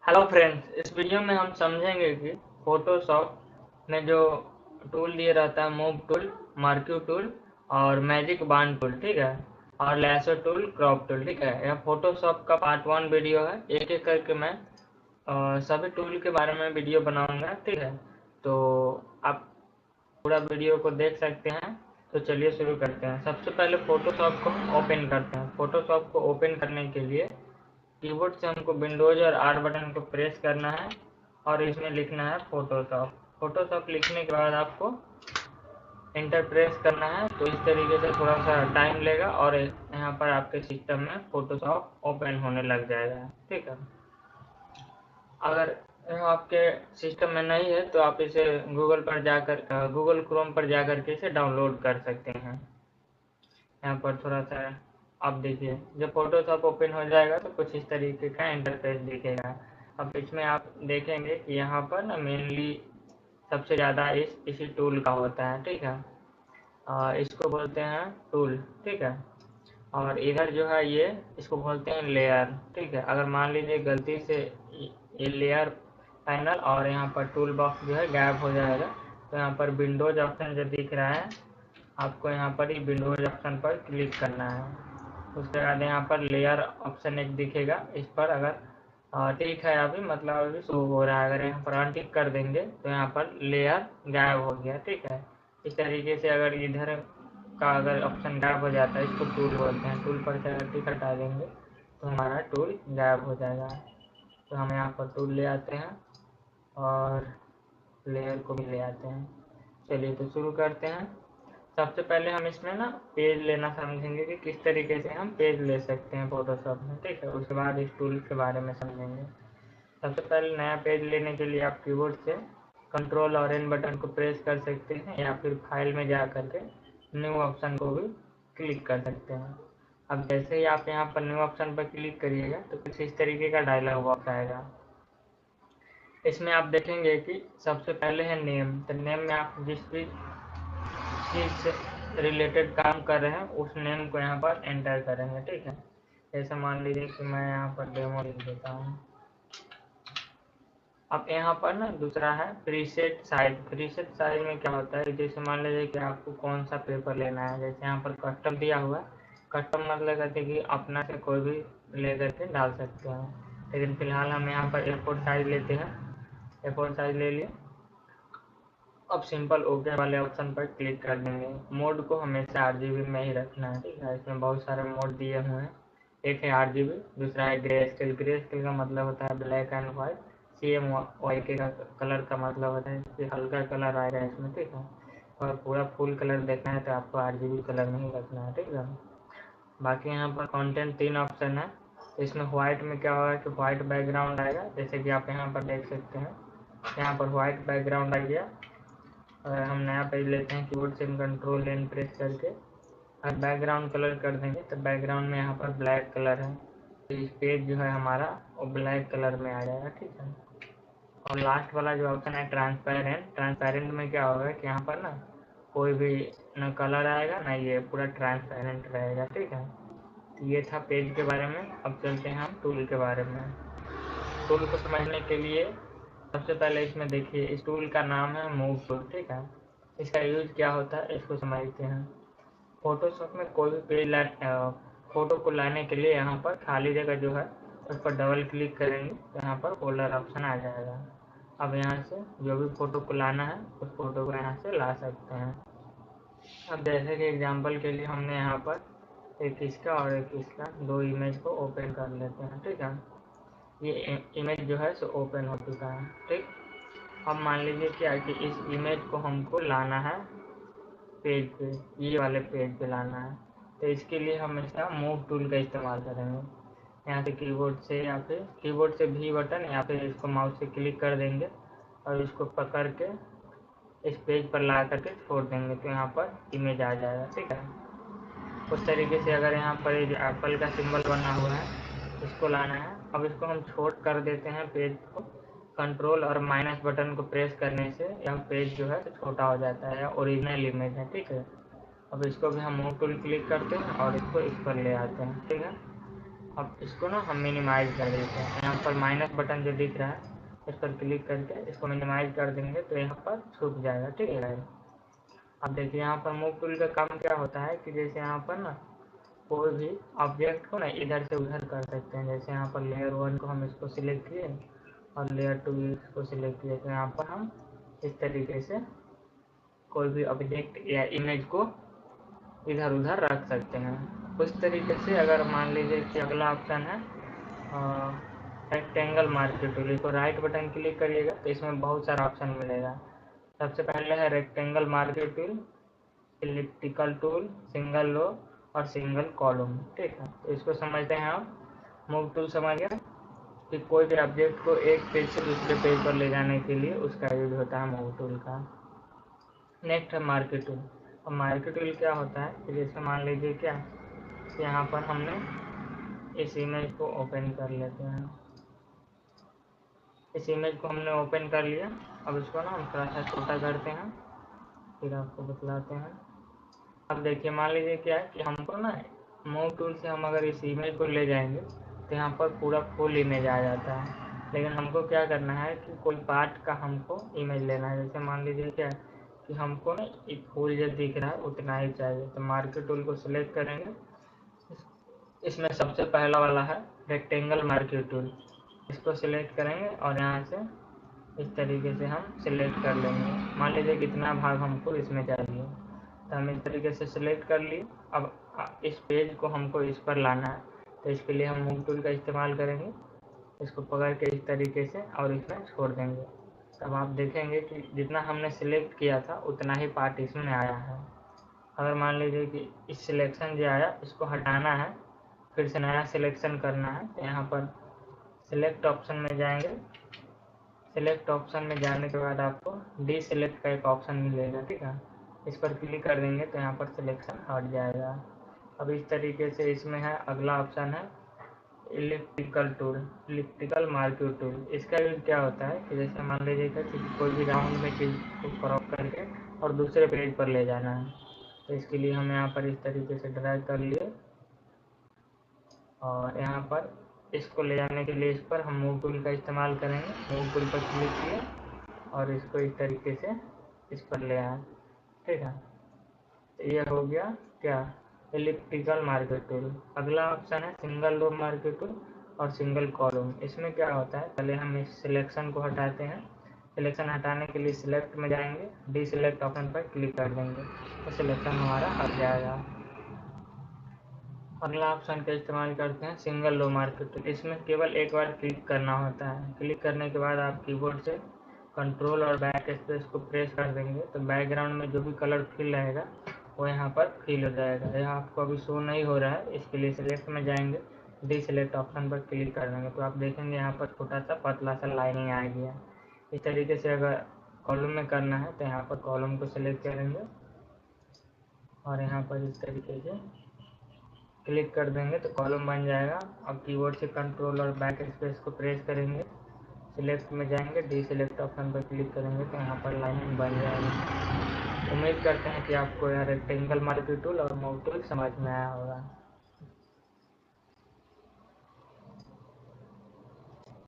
Hello friends, इस video में हम समझेंगे कि फोटोशॉप में जो टूल दिए रहता है, मूव टूल, मार्क्यू टूल और मैजिक बांड टूल, ठीक है, और लैसो टूल, क्रॉप टूल, ठीक है। यह फोटोशॉप का पार्ट 1 वीडियो है। एक एक करके मैं सभी टूल के बारे में वीडियो बनाऊंगा, ठीक है। तो आप पूरा वीडियो को देख सकते हैं। तो चलिए शुरू करते हैं। सबसे पहले फोटोशॉप को ओपन करते हैं। फोटोशॉप को ओपन करने के लिए कीबोर्ड से हमको विंडोज और आर बटन को प्रेस करना है और इसमें लिखना है फोटोशॉप। फोटोशॉप लिखने के बाद आपको इंटर प्रेस करना है। तो इस तरीके से थोड़ा सा टाइम लेगा और यहाँ पर आपके सिस्टम में फोटोशॉप ओपन होने लग जाएगा, ठीक है। अगर आपके सिस्टम में नहीं है तो आप इसे गूगल पर जाकर गूगल क्रोम पर जाकर के इसे डाउनलोड कर सकते हैं। यहाँ पर थोड़ा सा आप देखिए, जब फोटोशॉप ओपन हो जाएगा तो कुछ इस तरीके का इंटरफेस दिखेगा। अब इसमें आप देखेंगे कि यहाँ पर ना मेनली सबसे ज़्यादा इसी टूल का होता है, ठीक है। इसको बोलते हैं टूल, ठीक है। और इधर जो है ये इसको बोलते हैं लेयर, ठीक है। अगर मान लीजिए गलती से ये लेयर पैनल और यहाँ पर टूल बॉक्स जो है गायब हो जाएगा, तो यहाँ पर विंडोज ऑप्शन जो दिख रहा है, आपको यहाँ पर ही विंडोज ऑप्शन पर क्लिक करना है। उसके बाद यहाँ पर लेयर ऑप्शन एक दिखेगा, इस पर अगर ठीक है अभी मतलब अभी शो हो रहा है, अगर यहाँ पर अनटिक कर देंगे तो यहाँ पर लेयर गायब हो गया, ठीक है। इस तरीके से अगर इधर का अगर ऑप्शन गायब हो जाता है, इसको टूल बोलते हैं। टूल पर से अगर टिक हटा देंगे तो हमारा टूल गायब हो जाएगा। तो हम यहाँ पर टूल ले आते हैं और लेयर को भी ले आते हैं। चलिए तो शुरू करते हैं। सबसे पहले हम इसमें ना पेज लेना समझेंगे कि किस तरीके से हम पेज ले सकते हैं फोटोशॉप में, ठीक है। उसके बाद इस टूल के बारे में समझेंगे। सबसे पहले नया पेज लेने के लिए आप कीबोर्ड से कंट्रोल और एन बटन को प्रेस कर सकते हैं या फिर फाइल में जा करके न्यू ऑप्शन को भी क्लिक कर सकते हैं। अब जैसे ही आप यहाँ पर न्यू ऑप्शन पर क्लिक करिएगा तो कुछ इस तरीके का डायलॉग बॉक्स आएगा। इसमें आप देखेंगे कि सबसे पहले है नेम। तो नेम में आप जिस भी चीज से रिलेटेड काम कर रहे हैं उस नेम को यहाँ पर एंटर करेंगे, ठीक है। जैसे मान लीजिए कि मैं यहाँ पर डेमो लिख देता हूँ। अब यहाँ पर ना दूसरा है प्रीसेट साइज। प्रीसेट साइज में क्या होता है, जैसे मान लीजिए कि आपको कौन सा पेपर लेना है। जैसे यहाँ पर कस्टम दिया हुआ है। कस्टम मतलब कहते हैं कि अपना से कोई भी ले करके डाल सकते हैं, लेकिन फिलहाल हम यहाँ पर A4 साइज लेते हैं। A4 साइज ले लिए। अब सिंपल ओके वाले ऑप्शन पर क्लिक कर देंगे। मोड को हमेशा RGB में ही रखना है, ठीक है। इसमें बहुत सारे मोड दिए हुए हैं। एक है RGB, दूसरा है ग्रे स्केल। ग्रे स्केल का मतलब होता है ब्लैक एंड व्हाइट। CMYK का कलर का मतलब होता है कि हल्का कलर आएगा इसमें, ठीक है। और पूरा फुल कलर देखना है तो आपको RGB कलर नहीं रखना है, ठीक है। बाकी यहाँ पर कंटेंट 3 ऑप्शन है। इसमें व्हाइट में क्या होगा कि व्हाइट बैकग्राउंड आएगा, जैसे कि आप यहाँ पर देख सकते हैं। यहाँ पर व्हाइट बैकग्राउंड आ गया। अगर हम नया पेज लेते हैं कीबोर्ड से कंट्रोल एन प्रेस करके और बैकग्राउंड कलर कर देंगे तो बैकग्राउंड में यहाँ पर ब्लैक कलर है, तो इस पेज जो है हमारा वो ब्लैक कलर में आ जाएगा, ठीक है। और लास्ट वाला जो ऑप्शन है ट्रांसपेरेंट। ट्रांसपेरेंट में क्या होगा कि यहाँ पर ना कोई भी ना कलर आएगा ना, ये पूरा ट्रांसपेरेंट रहेगा, ठीक है। तो ये था पेज के बारे में। अब चलते हैं हम टूल के बारे में। टूल को समझने के लिए सबसे पहले इसमें देखिए, इस टूल का नाम है मूव टूल, ठीक है। इसका यूज क्या होता है इसको समझते हैं। फोटोशॉप में कोई भी पेज फोटो को लाने के लिए यहाँ पर खाली जगह जो है उस पर डबल क्लिक करेंगे तो यहाँ पर फोल्डर ऑप्शन आ जाएगा। अब यहाँ से जो भी फोटो को लाना है उस फोटो को यहाँ से ला सकते हैं। अब जैसे कि एग्जांपल के लिए हमने यहाँ पर एक इसका और एक इसका दो इमेज को ओपन कर लेते हैं, ठीक है। ये इमेज जो है सो ओपन हो चुका है, ठीक। अब मान लीजिए क्या कि इस इमेज को हमको लाना है पेज पे, ये वाले पेज पे लाना है। तो इसके लिए हमेशा मूव टूल का इस्तेमाल करेंगे। यहाँ से कीबोर्ड से या फिर कीबोर्ड से भी बटन या फिर इसको माउस से क्लिक कर देंगे और इसको पकड़ के इस पेज पर ला करके छोड़ देंगे तो यहाँ पर इमेज आ जाएगा, ठीक है। उस तरीके से अगर यहाँ पर एप्पल का सिंबल बना हुआ है इसको लाना है। अब इसको हम छोट कर देते हैं पेज को। कंट्रोल और माइनस बटन को प्रेस करने से यह पेज जो है छोटा हो जाता है, ओरिजिनल इमेज है, ठीक है। अब इसको भी हम मूव टूल क्लिक करते हैं और इसको इस पर ले आते हैं, ठीक है। अब इसको ना हम मिनिमाइज कर देते हैं। यहाँ पर माइनस बटन जो दिख रहा है इस पर क्लिक करके इसको मिनिमाइज कर देंगे तो यहाँ पर छुप जाएगा, ठीक है गाइस। अब देखिए यहाँ पर मूव टूल का काम क्या होता है कि जैसे यहाँ पर ना कोई भी ऑब्जेक्ट को ना इधर से उधर कर सकते हैं। जैसे यहाँ पर लेयर 1 को हम इसको सिलेक्ट किए और लेयर 2 इसको सिलेक्ट किए, तो यहाँ पर हम इस तरीके से कोई भी ऑब्जेक्ट या इमेज को इधर उधर रख सकते हैं। उस तरीके से अगर मान लीजिए कि अगला ऑप्शन है रेक्टेंगल मार्क्यू टूल, इसको राइट बटन क्लिक करिएगा तो इसमें बहुत सारा ऑप्शन मिलेगा। सबसे पहले है rectangle marquee tool, elliptical tool, single row और सिंगल कॉलम, ठीक है। तो इसको समझते हैं आप। मूव टूल समझ गए कि कोई भी ऑब्जेक्ट को एक पेज से दूसरे पेज पर ले जाने के लिए उसका यूज होता है मूव टूल का। नेक्स्ट है मार्क्यू टूल। अब मार्क्यू टूल क्या होता है कि जैसे मान लीजिए क्या यहाँ पर हमने इस इमेज को ओपन कर लेते हैं। इस इमेज को हमने ओपन कर लिया। अब इसको ना हम थोड़ा सा छोटा करते हैं, फिर आपको बतलाते हैं। अब देखिए मान लीजिए क्या है कि हमको ना मूव टूल से हम अगर इस इमेज को ले जाएंगे तो यहाँ पर पूरा फुल इमेज आ जाता है। लेकिन हमको क्या करना है कि कोई पार्ट का हमको इमेज लेना है। जैसे मान लीजिए क्या है कि हमको ना एक फूल जो दिख रहा है उतना ही चाहिए, तो मार्क्यू टूल को सिलेक्ट करेंगे। इसमें सबसे पहला वाला है रेक्टेंगल मार्क्यू टूल, इसको सिलेक्ट करेंगे और यहाँ से इस तरीके से हम सिलेक्ट कर लेंगे। मान लीजिए कितना भाग हमको इसमें चाहिए, तो हम इस तरीके से सिलेक्ट कर लिए। अब इस पेज को हमको इस पर लाना है, तो इसके लिए हम मूव टूल का इस्तेमाल करेंगे। इसको पकड़ के इस तरीके से और इसमें छोड़ देंगे। तब आप देखेंगे कि जितना हमने सिलेक्ट किया था उतना ही पार्ट इसमें आया है। अगर मान लीजिए कि इस सिलेक्शन जो आया इसको हटाना है, फिर से नया सिलेक्शन करना है, तो यहाँ पर सिलेक्ट ऑप्शन में जाएंगे। सिलेक्ट ऑप्शन में जाने के बाद आपको डी सिलेक्ट का एक ऑप्शन मिलेगा, ठीक है। इस पर क्लिक कर देंगे तो यहाँ पर सिलेक्शन हट जाएगा। अब इस तरीके से इसमें है अगला ऑप्शन है elliptical tool, elliptical marquee tool. इसका यूज क्या होता है कि जैसे मान लीजिए कि कोई भी राउंड में चीज़ को क्रॉप करके और दूसरे पेज पर ले जाना है, तो इसके लिए हम यहाँ पर इस तरीके से ड्रैग कर लिए और यहाँ पर इसको ले जाने के लिए इस पर हम मूव टूल का इस्तेमाल करेंगे। मूव टूल पर क्लिक किए और इसको इस तरीके से इस पर ले आए, ठीक है। तो ये हो गया क्या इलिप्टिकल मार्क्यू टूल। अगला ऑप्शन है सिंगल रो मार्क्यू टूल और सिंगल कॉलम। इसमें क्या होता है, पहले हम इस सिलेक्शन को हटाते हैं। सिलेक्शन हटाने के लिए सिलेक्ट में जाएंगे, डी सिलेक्ट ऑप्शन पर क्लिक कर देंगे तो सिलेक्शन हमारा हट जाएगा। अगला ऑप्शन का इस्तेमाल करते हैं सिंगल रो मार्क्यू टूल। इसमें केवल एक बार क्लिक करना होता है। क्लिक करने के बाद आप कीबोर्ड से कंट्रोल और बैक स्पेस को प्रेस कर देंगे तो बैकग्राउंड में जो भी कलर फिल रहेगा वो यहाँ पर फिल हो जाएगा। यह आपको अभी शो नहीं हो रहा है, इसके लिए सिलेक्ट में जाएंगे, डी सिलेक्ट ऑप्शन पर क्लिक कर देंगे तो आप देखेंगे यहाँ पर छोटा सा पतला सा लाइनिंग आ गया। इस तरीके से अगर कॉलम में करना है तो यहाँ पर कॉलम को सिलेक्ट करेंगे और यहाँ पर इस तरीके से क्लिक कर देंगे तो कॉलम बन जाएगा। अब कीबोर्ड से कंट्रोल और बैक स्पेस को प्रेस करेंगे, सिलेक्ट में जाएंगे, डी सिलेक्ट ऑप्शन पर क्लिक करेंगे तो यहाँ पर लाइनिंग बन जाएगी। उम्मीद करते हैं कि आपको यह रेक्टेंगल मार्क्यू टूल और मूव टूल समझ में आया होगा।